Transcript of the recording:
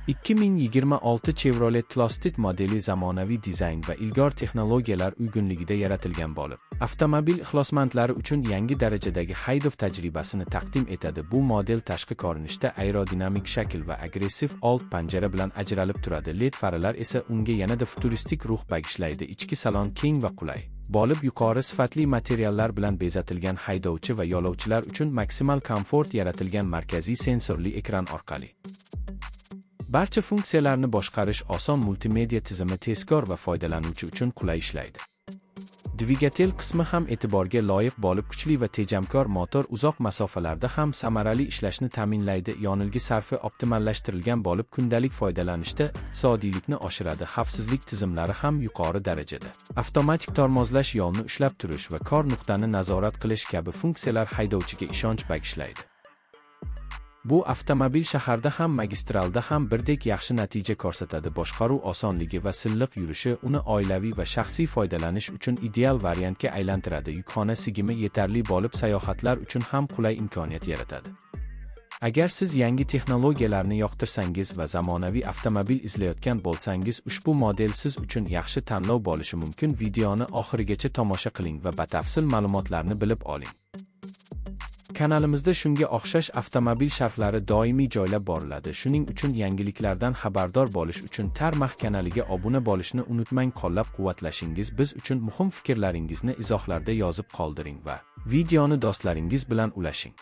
2026 Chevrolet Tlusted modeli zamonaviy dizayn va ilg'or texnologiyalar uyg'unligida yaratilgan bo'lib, avtomobil ixlosmandlari uchun yangi darajadagi haydov tajribasini taqdim etadi. Bu model tashqi ko'rinishda aerodinamik shakl va agressiv old panjara bilan ajralib turadi. LED faralar esa unga yanada futuristik ruh bag'ishlaydi. Ichki salon keng va qulay bo'lib, yuqori sifatli materiallar bilan bezatilgan, haydovchi va yo'lovchilar uchun maksimal komfort yaratilgan markaziy sensorli ekran orqali barcha funksiyalarni boshqarish oson. Multimedia tizimi tezkor va foydalanuvchi uchun qulay ishlaydi. Dvigatel qismi ham e'tiborga loyiq bo'lib, kuchli va tejamkor motor uzoq masofalarda ham samarali ishlashni ta'minlaydi. Yonilg'i sarfi optimallashtirilgan bo'lib, kundalik foydalanishda iqtisodiylikni oshiradi. Xavfsizlik tizimlari ham yuqori darajada. Avtomatik tormozlash, yo'lni ushlab turish va kor nuqtani nazorat qilish kabi funksiyalar haydovchiga ishonch bag'ishlaydi. Bu avtomobil shaharda ham magistralda ham birdek yaxshi natija ko'rsatadi. Boshqaruv osonligi va silliq yurishi uni oilaviy va shaxsiy foydalanish uchun ideal variantga aylantiradi. Yukxona sigimi yetarli bo'lib, sayohatlar uchun ham qulay imkoniyat yaratadi. Agar siz yangi texnologiyalarni yoqtirsangiz va zamonaviy avtomobil izlayotgan bo'lsangiz, ushbu model siz uchun yaxshi tanlov bo'lishi mumkin. Videoni oxirigacha tomosha qiling va batafsil ma'lumotlarni bilib oling. Kanalimizda shunga o'xshash avtomobil sharhlari doimiy joylab boriladi. Shuning uchun yangiliklardan xabardor bo'lish uchun Tarmax kanaliga obuna bo'lishni unutmang. Qo'llab-quvvatlashingiz biz uchun muhim. Fikrlaringizni izohlarda yozib qoldiring va videoni do'stlaringiz bilan ulashing.